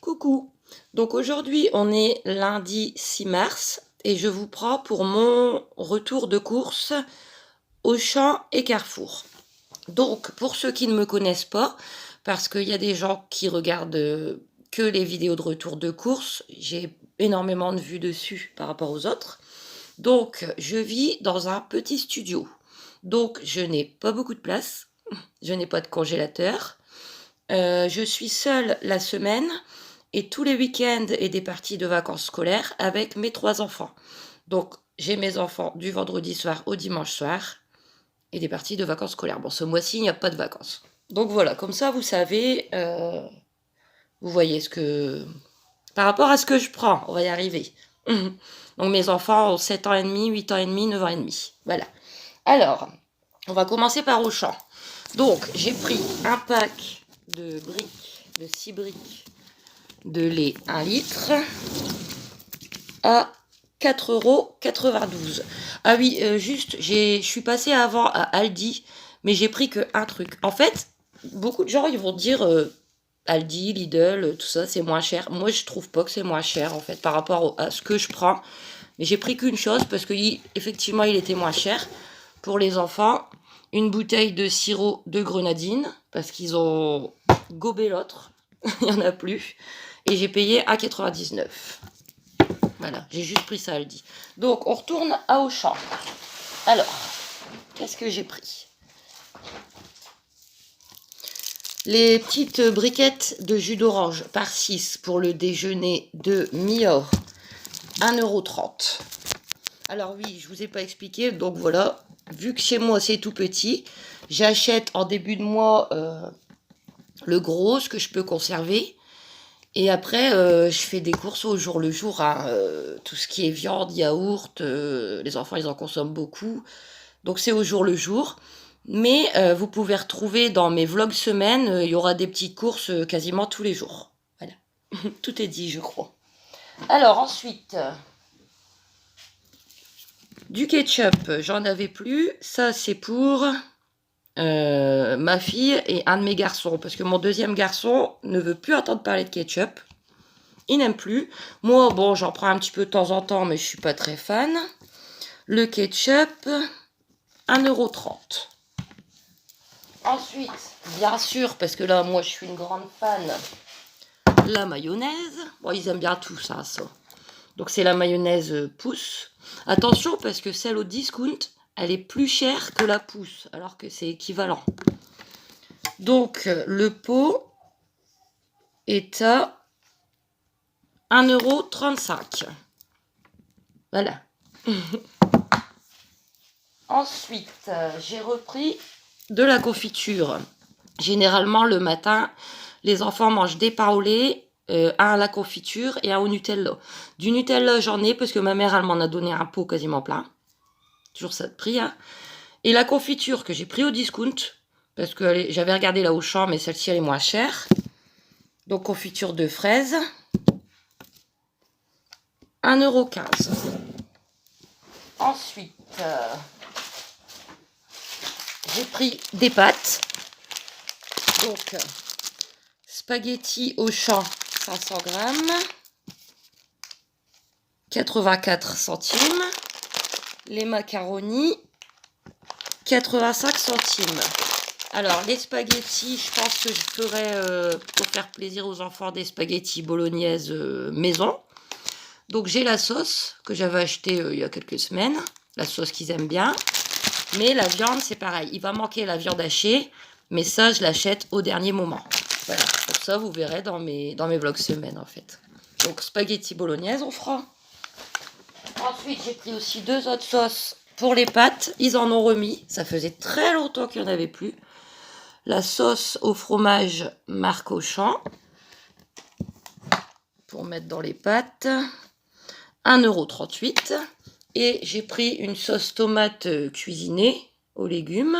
Coucou, donc aujourd'hui on est lundi 6 mars et je vous prends pour mon retour de course Auchan et Carrefour. Donc pour ceux qui ne me connaissent pas, parce qu'il y a des gens qui regardent que les vidéos de retour de course, j'ai énormément de vues dessus par rapport aux autres. Donc je vis dans un petit studio, donc je n'ai pas beaucoup de place, je n'ai pas de congélateur, je suis seule la semaine et tous les week-ends et des parties de vacances scolaires avec mes 3 enfants. Donc j'ai mes enfants du vendredi soir au dimanche soir et des parties de vacances scolaires. Bon, ce mois-ci il n'y a pas de vacances. Donc voilà, comme ça vous savez, vous voyez ce que... Par rapport à ce que je prends, on va y arriver. Donc mes enfants ont 7 ans et demi, 8 ans et demi, 9 ans et demi. Voilà. Alors, on va commencer par Auchan. Donc, j'ai pris un pack de briques, de 6 briques de lait 1 litre à 4,92 €. Ah oui, juste, je suis passée avant à Aldi, mais j'ai pris que un truc. En fait, beaucoup de gens, ils vont dire Aldi, Lidl, tout ça, c'est moins cher. Moi, je trouve pas que c'est moins cher, en fait, par rapport à ce que je prends. Mais j'ai pris qu'une chose, parce que effectivement, il était moins cher. Pour les enfants, une bouteille de sirop de grenadine, parce qu'ils ont gobé l'autre. Il n'y en a plus. Et j'ai payé 1,99 €. Voilà, j'ai juste pris ça, Aldi. Donc, on retourne à Auchan. Alors, qu'est-ce que j'ai pris? Les petites briquettes de jus d'orange par 6 pour le déjeuner de Mior, 1,30 €. Alors oui, je vous ai pas expliqué, donc voilà, vu que chez moi c'est tout petit, j'achète en début de mois le gros, ce que je peux conserver. Et après, je fais des courses au jour le jour, hein, tout ce qui est viande, yaourt, les enfants ils en consomment beaucoup. Donc c'est au jour le jour. Mais vous pouvez retrouver dans mes vlogs semaines, il y aura des petites courses quasiment tous les jours. Voilà, tout est dit je crois. Alors ensuite, du ketchup, j'en avais plus. Ça c'est pour ma fille et un de mes garçons. Parce que mon deuxième garçon ne veut plus entendre parler de ketchup. Il n'aime plus. Moi, bon, j'en prends un petit peu de temps en temps, mais je suis pas très fan. Le ketchup, 1,30 €. Ensuite, bien sûr, parce que là, moi, je suis une grande fan, la mayonnaise. Bon, ils aiment bien tout ça, ça. Donc, c'est la mayonnaise Pousse. Attention, parce que celle au discount, elle est plus chère que la Pousse, alors que c'est équivalent. Donc, le pot est à 1,35 €. Voilà. Ensuite, j'ai repris de la confiture. Généralement, le matin, les enfants mangent des pains au lait, un à la confiture et un au Nutella. Du Nutella, j'en ai parce que ma mère, elle m'en a donné un pot quasiment plein. Toujours ça de prix, hein. Et la confiture que j'ai pris au discount, parce que j'avais regardé là au Auchan, mais celle-ci, elle est moins chère. Donc, confiture de fraises, 1,15 €. Ensuite, j'ai pris des pâtes. Donc, spaghetti Auchan, 500 grammes, 84 centimes. Les macaronis, 85 centimes. Alors, les spaghettis, je pense que je ferai, pour faire plaisir aux enfants, des spaghettis bolognaises maison. Donc, j'ai la sauce que j'avais achetée il y a quelques semaines. La sauce qu'ils aiment bien. Mais la viande, c'est pareil. Il va manquer la viande hachée. Mais ça, je l'achète au dernier moment. Voilà, comme ça, vous verrez dans mes vlogs semaine, en fait. Donc, spaghetti bolognaise, on fera. Ensuite, j'ai pris aussi 2 autres sauces pour les pâtes. Ils en ont remis. Ça faisait très longtemps qu'il n'y en avait plus. La sauce au fromage marque Auchan. Pour mettre dans les pâtes. 1,38 €. Et j'ai pris une sauce tomate cuisinée aux légumes.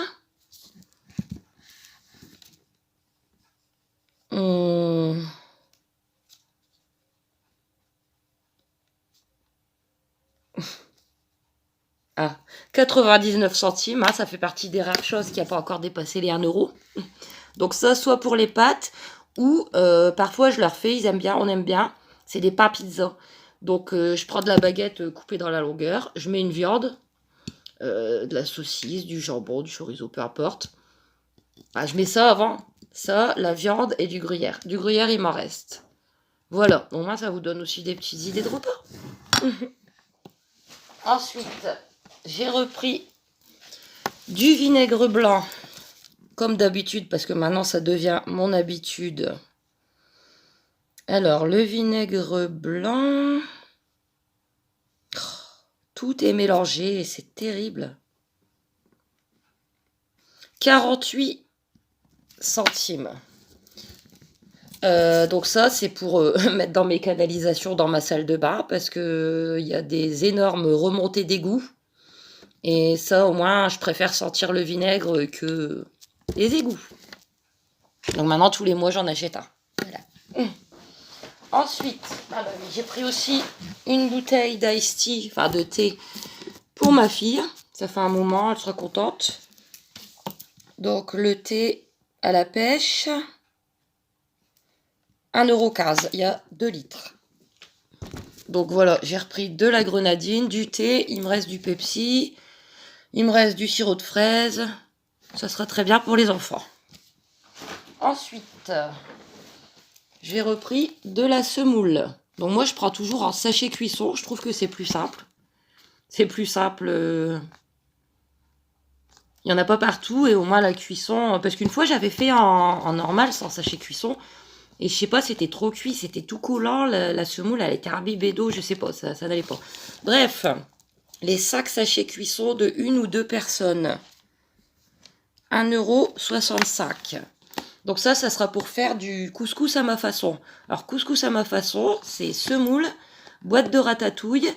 Ah, 99 centimes, hein, ça fait partie des rares choses qui n'a pas encore dépassé les 1 €. Donc ça, soit pour les pâtes, ou parfois je leur fais, ils aiment bien, on aime bien, c'est des pains pizza. Donc je prends de la baguette coupée dans la longueur, je mets une viande, de la saucisse, du jambon, du chorizo, peu importe. Ah, je mets ça avant, ça, la viande et du gruyère. Du gruyère, il m'en reste. Voilà, au moins ça vous donne aussi des petites idées de repas. Ensuite, j'ai repris du vinaigre blanc, comme d'habitude, parce que maintenant ça devient mon habitude. Alors, le vinaigre blanc, tout est mélangé et c'est terrible. 48 centimes. Donc ça, c'est pour mettre dans mes canalisations dans ma salle de bain, parce que il y a des énormes remontées d'égout. Et ça, au moins, je préfère sentir le vinaigre que les égouts. Donc maintenant, tous les mois, j'en achète un. Voilà. Ensuite, j'ai pris aussi une bouteille d'ice tea, enfin de thé, pour ma fille. Ça fait un moment, elle sera contente. Donc le thé à la pêche, 1,15 €, il y a 2 litres. Donc voilà, j'ai repris de la grenadine, du thé, il me reste du Pepsi, il me reste du sirop de fraise. Ça sera très bien pour les enfants. Ensuite, j'ai repris de la semoule. Donc moi, je prends toujours en sachet cuisson. Je trouve que c'est plus simple. C'est plus simple. Il n'y en a pas partout et au moins la cuisson... Parce qu'une fois, j'avais fait en normal, sans sachet cuisson. Et je sais pas, c'était trop cuit, c'était tout collant. La semoule, elle était imbibée d'eau, je sais pas, ça n'allait pas. Bref, les 5 sachets cuisson de 1 ou 2 personnes. 1,65 €. Donc ça sera pour faire du couscous à ma façon. Alors couscous à ma façon, c'est semoule, boîte de ratatouille,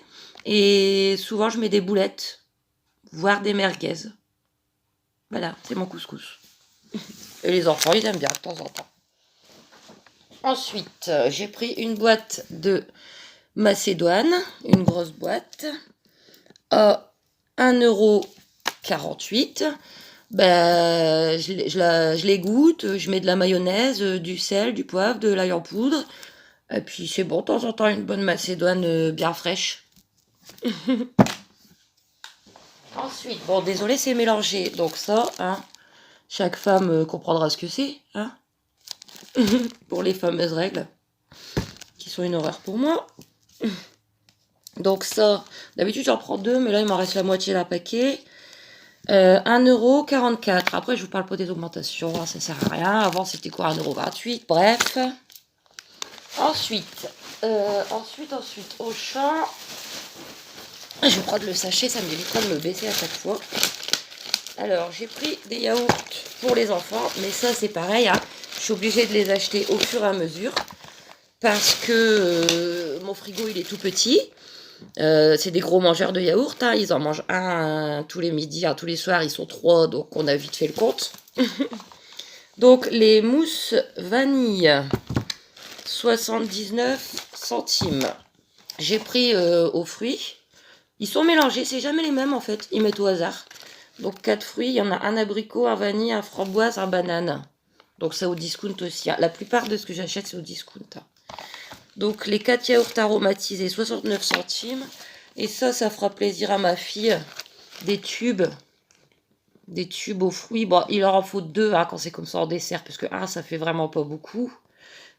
et souvent je mets des boulettes, voire des merguez. Voilà, c'est mon couscous. Et les enfants, ils aiment bien de temps en temps. Ensuite, j'ai pris une boîte de macédoine, une grosse boîte, à 1,48 €. Je l'égoutte, je mets de la mayonnaise, du sel, du poivre, de l'ail en poudre. Et puis c'est bon, de temps en temps, une bonne macédoine bien fraîche. Ensuite, bon, désolé, c'est mélangé. Donc ça, hein, chaque femme comprendra ce que c'est, hein, pour les fameuses règles, qui sont une horreur pour moi. Donc ça, d'habitude j'en prends 2, mais là il m'en reste la moitié d'un paquet. 1,44 €. Après, je vous parle pas des augmentations, hein, ça sert à rien. Avant, c'était quoi, 1,28 €. Bref. Ensuite, au champ, je vais prendre le sachet, ça m'évitera de me baisser à chaque fois. Alors, j'ai pris des yaourts pour les enfants, mais ça, c'est pareil, hein. Je suis obligée de les acheter au fur et à mesure, parce que mon frigo, il est tout petit. C'est des gros mangeurs de yaourt, hein. Ils en mangent un tous les midis, tous les soirs, ils sont 3, donc on a vite fait le compte. Donc les mousses vanille, 79 centimes. J'ai pris aux fruits. Ils sont mélangés, c'est jamais les mêmes en fait, ils mettent au hasard. Donc 4 fruits, il y en a un abricot, un vanille, un framboise, un banane. Donc c'est au discount aussi, hein. La plupart de ce que j'achète, c'est au discount, hein. Donc les 4 yaourts aromatisés, 69 centimes. Et ça fera plaisir à ma fille. Des tubes aux fruits. Bon, il leur en faut 2, hein, quand c'est comme ça en dessert, parce que 1, ça fait vraiment pas beaucoup.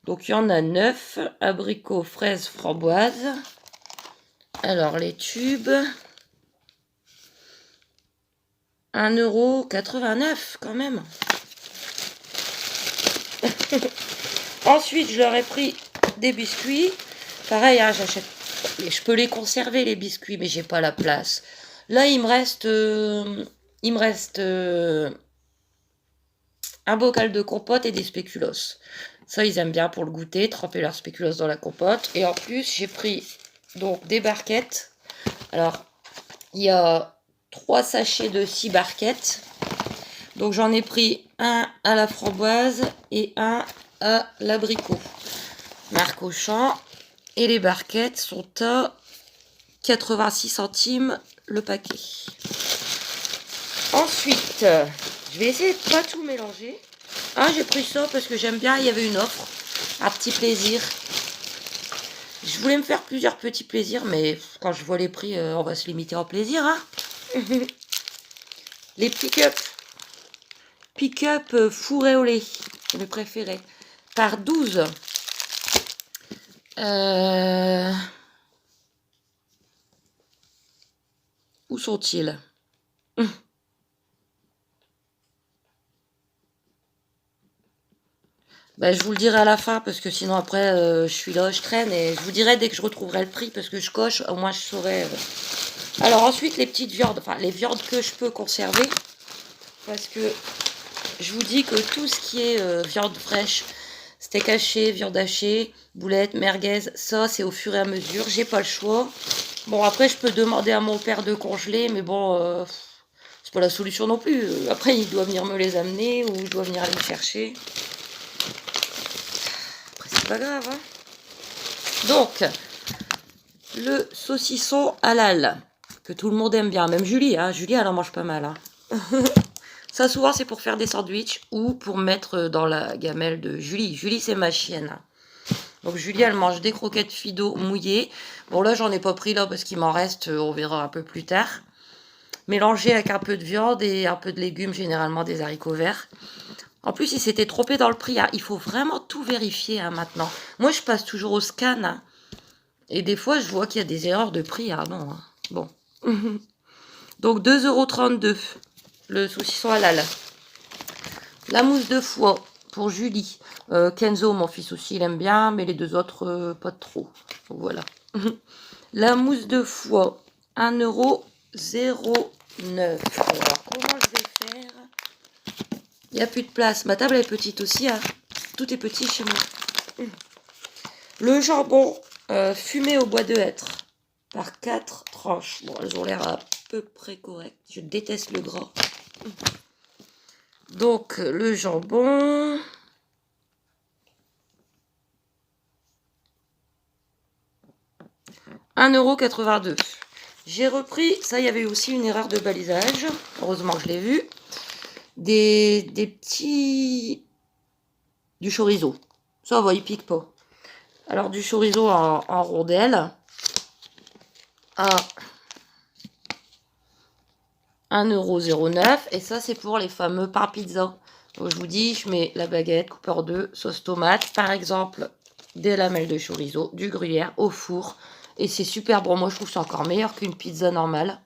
Donc il y en a 9. Abricots, fraises, framboises. Alors les tubes. 1,89 € quand même. Ensuite, je leur ai pris des biscuits. Pareil, hein, j'achète. Je peux les conserver, les biscuits, mais j'ai pas la place. Là, il me reste un bocal de compote et des spéculoos. Ça, ils aiment bien pour le goûter, tremper leurs spéculoos dans la compote. Et en plus, j'ai pris donc des barquettes. Alors, il y a 3 sachets de 6 barquettes. Donc, j'en ai pris un à la framboise et un à l'abricot. Marque Auchan. Et les barquettes sont à 86 centimes le paquet. Ensuite, je vais essayer de pas tout mélanger. Ah, j'ai pris ça parce que j'aime bien, il y avait une offre. Un petit plaisir. Je voulais me faire plusieurs petits plaisirs, mais quand je vois les prix, on va se limiter en plaisir, hein. Les pick-up. Pick-up fourré au lait. Mes préférés. Par 12. Où sont-ils? Bah, je vous le dirai à la fin parce que sinon après je suis là, je traîne et je vous dirai dès que je retrouverai le prix parce que je coche, au moins je saurai. Alors ensuite les petites viandes, enfin les viandes que je peux conserver parce que je vous dis que tout ce qui est viande fraîche, steak haché, viande hachée, boulettes, merguez, ça c'est au fur et à mesure, j'ai pas le choix. Bon après je peux demander à mon père de congeler mais bon c'est pas la solution non plus. Après il doit venir me les amener ou je dois venir les chercher. C'est pas grave, hein. Donc, le saucisson halal, que tout le monde aime bien, même Julie, hein. Julie, elle en mange pas mal, hein. Ça, souvent, c'est pour faire des sandwichs ou pour mettre dans la gamelle de Julie. Julie, c'est ma chienne. Donc, Julie, elle mange des croquettes Fido mouillées. Bon, là, j'en ai pas pris, là, parce qu'il m'en reste, on verra un peu plus tard. Mélangé avec un peu de viande et un peu de légumes, généralement des haricots verts. En plus, il s'était trompé dans le prix, hein. Il faut vraiment tout vérifier, hein, maintenant. Moi, je passe toujours au scan, hein. Et des fois, je vois qu'il y a des erreurs de prix. Ah non, hein. Bon. Donc, 2,32 € le saucisson halal. La mousse de foie pour Julie. Kenzo, mon fils aussi, il aime bien, mais les deux autres, pas trop. Donc, voilà. La mousse de foie, 1,09 €. Alors, comment je vais faire? Il n'y a plus de place. Ma table est petite aussi, hein. Tout est petit chez moi. Le jambon fumé au bois de hêtre par 4 tranches. Bon, elles ont l'air à peu près correctes. Je déteste le gras. Donc, le jambon. €1,82 €. J'ai repris, ça, il y avait aussi une erreur de balisage. Heureusement que je l'ai vu. Des petits. Du chorizo. Ça va, il pique pas. Alors, du chorizo en rondelles. À 1,09 €. Et ça, c'est pour les fameux pains pizza. Donc, je vous dis, je mets la baguette coupée en deux, sauce tomate, par exemple, des lamelles de chorizo, du gruyère au four. Et c'est super bon. Moi, je trouve que c'est encore meilleur qu'une pizza normale.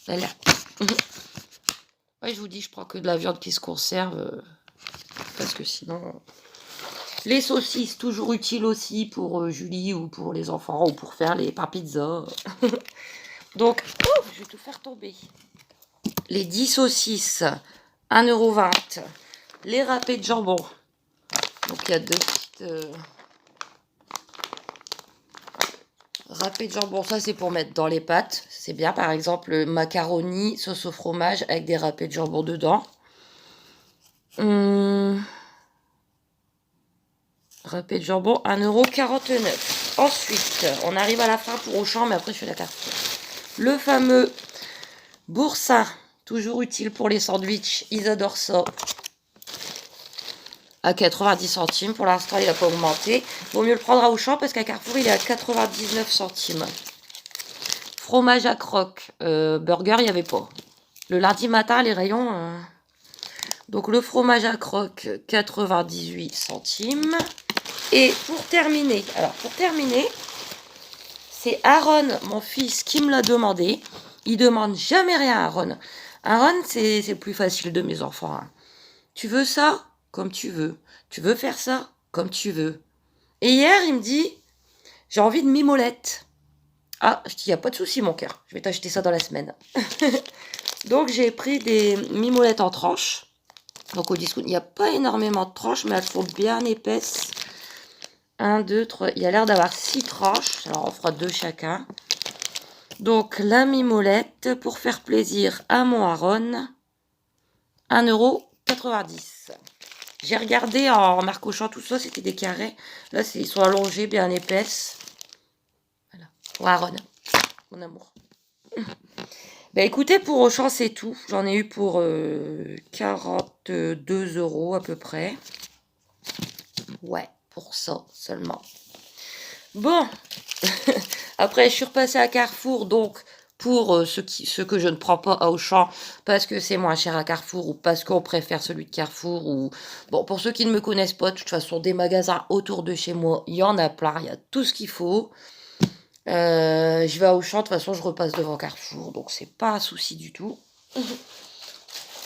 Voilà. Ouais, je vous dis, je prends que de la viande qui se conserve. Parce que sinon. Les saucisses, toujours utiles aussi pour Julie ou pour les enfants ou pour faire les pains pizza. Donc, je vais tout faire tomber. Les 10 saucisses, 1,20 €. Les râpés de jambon. Donc, il y a deux petites râpés de jambon. Ça, c'est pour mettre dans les pâtes. C'est bien, par exemple, macaroni, sauce au fromage avec des râpés de jambon dedans. Râpé de jambon, 1,49 €. Ensuite, on arrive à la fin pour Auchan, mais après, je fais la carte. Le fameux boursin, toujours utile pour les sandwichs. Ils adorent ça. À 90 centimes. Pour l'instant, il n'a pas augmenté. Vaut mieux le prendre à Auchan parce qu'à Carrefour, il est à 99 centimes. Fromage à croque. Burger, il n'y avait pas. Le lundi matin, les rayons. Donc, le fromage à croque, 98 centimes. Et pour terminer, c'est Aaron, mon fils, qui me l'a demandé. Il demande jamais rien à Aaron. Aaron, c'est le plus facile de mes enfants, hein. Tu veux ça? Comme tu veux. Tu veux faire ça? Comme tu veux. Et hier, il me dit, j'ai envie de mimolette. Ah, je dis, il n'y a pas de souci, mon cœur. Je vais t'acheter ça dans la semaine. Donc, j'ai pris des mimolettes en tranches. Donc, au discount, il n'y a pas énormément de tranches, mais elles sont bien épaisses. 1, 2, 3. Il y a l'air d'avoir 6 tranches. Alors, on fera 2 chacun. Donc, la mimolette, pour faire plaisir à mon Aaron, 1,90 €. J'ai regardé en marque Auchan, tout ça, c'était des carrés. Là, ils sont allongés, bien épaisses. Voilà. Pour Aaron, mon amour. Bah écoutez, pour Auchan, c'est tout. J'en ai eu pour 42 € à peu près. Ouais, pour ça seulement. Bon, après je suis repassée à Carrefour, donc pour ce que je ne prends pas à Auchan parce que c'est moins cher à Carrefour ou parce qu'on préfère celui de Carrefour ou bon, pour ceux qui ne me connaissent pas, de toute façon des magasins autour de chez moi, il y en a plein, il y a tout ce qu'il faut. Je vais à Auchan, de toute façon je repasse devant Carrefour, donc c'est pas un souci du tout.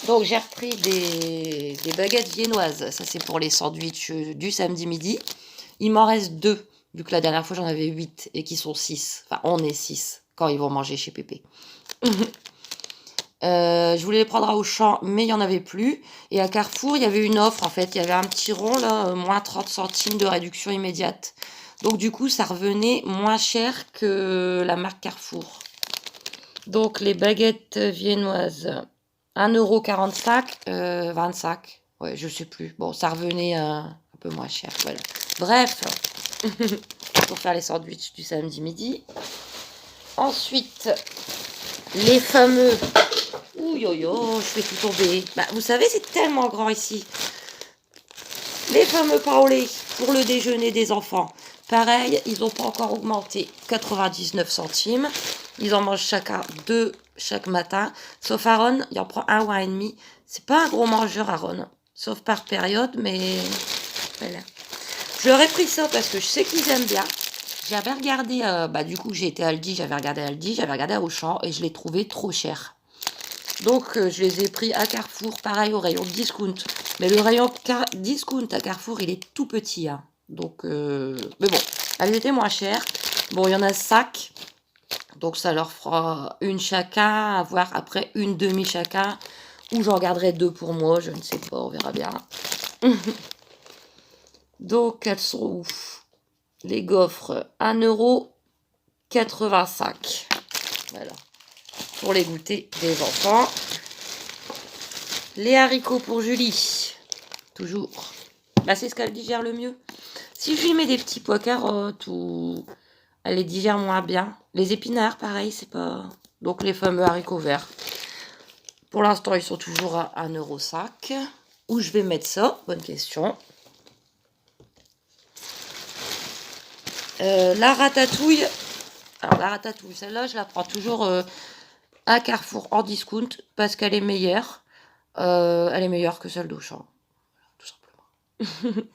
Donc j'ai repris des baguettes viennoises, ça c'est pour les sandwichs du samedi midi. Il m'en reste 2, vu que la dernière fois j'en avais 8 et qu'ils sont 6. Enfin, on est 6 quand ils vont manger chez Pépé. Je voulais les prendre à Auchan, mais il n'y en avait plus. Et à Carrefour, il y avait une offre en fait. Il y avait un petit rond là, moins 30 centimes de réduction immédiate. Donc du coup, ça revenait moins cher que la marque Carrefour. Donc les baguettes viennoises, 1,45 €, 25. Ouais, je sais plus. Bon, ça revenait un peu moins cher. Voilà. Bref, pour faire les sandwichs du samedi midi. Ensuite, les fameux... Ouh yo yo, je fais tout tomber. Bah, vous savez, c'est tellement grand ici. Les fameux pains au lait pour le déjeuner des enfants. Pareil, ils n'ont pas encore augmenté. 99 centimes. Ils en mangent chacun 2 chaque matin. Sauf Aaron, il en prend un ou un et demi. C'est pas un gros mangeur, Aaron. Sauf par période, mais voilà. Je leur ai pris ça parce que je sais qu'ils aiment bien. J'avais regardé, du coup j'ai été à Aldi, j'avais regardé à Auchan et je l'ai trouvé trop cher. Donc je les ai pris à Carrefour, pareil au rayon discount. Mais le rayon discount à Carrefour, il est tout petit. Hein. Donc, mais bon, elles étaient moins chères. Bon, il y en a 5. Donc ça leur fera une chacun, à voir après une demi chacun. Ou j'en garderai 2 pour moi, je ne sais pas, on verra bien. Donc elles sont où? Les gaufres, 1,85 €. Voilà. Pour les goûters des enfants. Les haricots pour Julie. Toujours. Bah, c'est ce qu'elle digère le mieux. Si je lui mets des petits pois carottes ou... Elle les digère moins bien. Les épinards, pareil, c'est pas... Donc les fameux haricots verts. Pour l'instant, ils sont toujours à 1,05 €. Où je vais mettre ça? Bonne question. La ratatouille. Alors la ratatouille, celle-là, je la prends toujours à Carrefour en discount parce qu'elle est meilleure. Elle est meilleure que celle d'Auchan, tout simplement.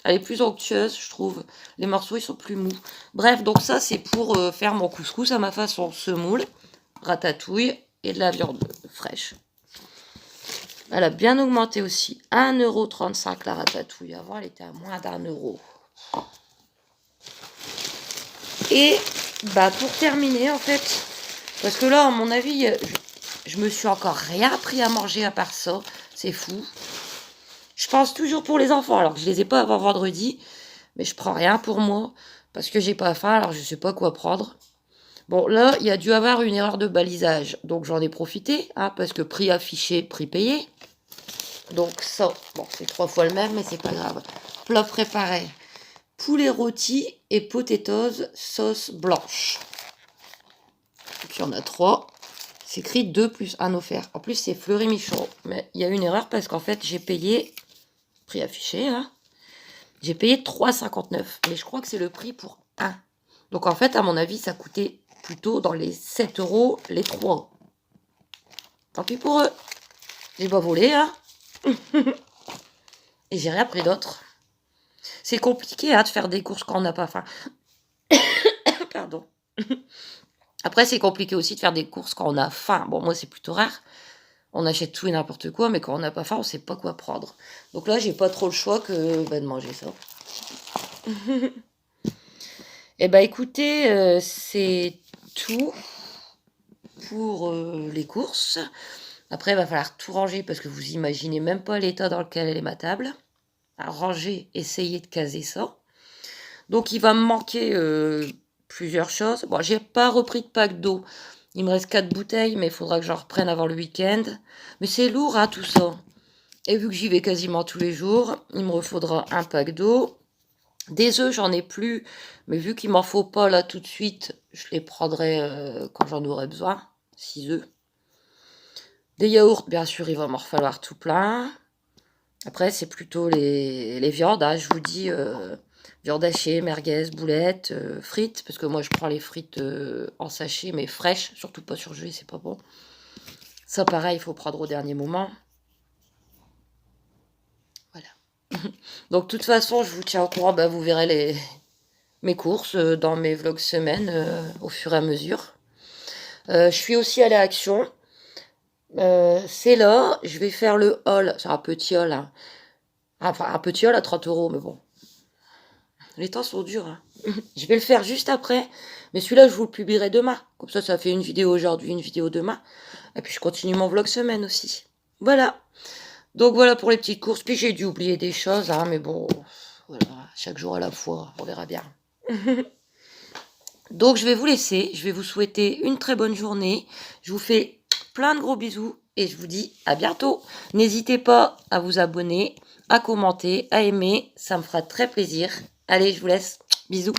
Elle est plus onctueuse, je trouve. Les morceaux, ils sont plus mous. Bref, donc ça, c'est pour faire mon couscous à ma façon. Semoule, ratatouille et de la viande fraîche. Elle a bien augmenté aussi. 1,35 € la ratatouille. Avant, elle était à moins d'1 €. Et bah pour terminer, en fait, parce que là, à mon avis, je me suis encore rien appris à manger à part ça. C'est fou. Je pense toujours pour les enfants, alors que je les ai pas avant vendredi. Mais je prends rien pour moi. Parce que j'ai pas faim, alors je sais pas quoi prendre. Bon, là, il y a dû avoir une erreur de balisage. Donc j'en ai profité, hein, parce que prix affiché, prix payé. Donc ça, bon, c'est 3 fois le même, mais c'est pas grave. Plat préparé. Poulet rôti et potatoes sauce blanche. Donc il y en a 3. C'est écrit 2 plus 1 offert. En plus, c'est Fleury Michon. Mais il y a une erreur parce qu'en fait, j'ai payé, prix affiché, hein, j'ai payé 3,59 €. Mais je crois que c'est le prix pour 1. Donc en fait, à mon avis, ça coûtait plutôt dans les 7 € les 3. Tant pis pour eux. J'ai pas volé, hein. Et j'ai rien pris d'autre. C'est compliqué hein, de faire des courses quand on n'a pas faim. Pardon. Après, c'est compliqué aussi de faire des courses quand on a faim. Bon, moi, c'est plutôt rare. On achète tout et n'importe quoi, mais quand on n'a pas faim, on sait pas quoi prendre. Donc là, j'ai pas trop le choix que de manger ça. Eh ben, écoutez, c'est tout pour les courses. Après, il va falloir tout ranger parce que vous imaginez même pas l'état dans lequel elle est ma table. À ranger, essayer de caser ça. Donc, il va me manquer plusieurs choses. Bon, j'ai pas repris de pack d'eau. Il me reste 4 bouteilles, mais il faudra que j'en reprenne avant le week-end. Mais c'est lourd, hein, tout ça. Et vu que j'y vais quasiment tous les jours, il me refaudra un pack d'eau. Des œufs, j'en ai plus. Mais vu qu'il m'en faut pas là tout de suite, je les prendrai quand j'en aurai besoin. 6 œufs. Des yaourts, bien sûr, il va m'en falloir tout plein. Après, c'est plutôt les viandes, hein, je vous dis, viande hachée, merguez, boulettes, frites, parce que moi je prends les frites en sachet, mais fraîches, surtout pas surgelées, c'est pas bon. Ça, pareil, il faut prendre au dernier moment. Voilà. Donc, de toute façon, je vous tiens au courant, bah, vous verrez mes courses dans mes vlogs semaine au fur et à mesure. Je suis aussi allée à Action. C'est là, je vais faire le haul, c'est un petit haul, hein. Enfin, un petit haul à 30 euros, mais bon, les temps sont durs, hein. Je vais le faire juste après, mais celui-là, je vous le publierai demain. Comme ça fait une vidéo aujourd'hui, une vidéo demain. Et puis, je continue mon vlog semaine aussi. Voilà. Donc, voilà pour les petites courses. Puis, j'ai dû oublier des choses, hein, mais bon, voilà, chaque jour à la fois, on verra bien. Donc, je vais vous laisser. Je vais vous souhaiter une très bonne journée. Je vous fais plein de gros bisous et je vous dis à bientôt. N'hésitez pas à vous abonner, à commenter, à aimer. Ça me fera très plaisir. Allez, je vous laisse. Bisous.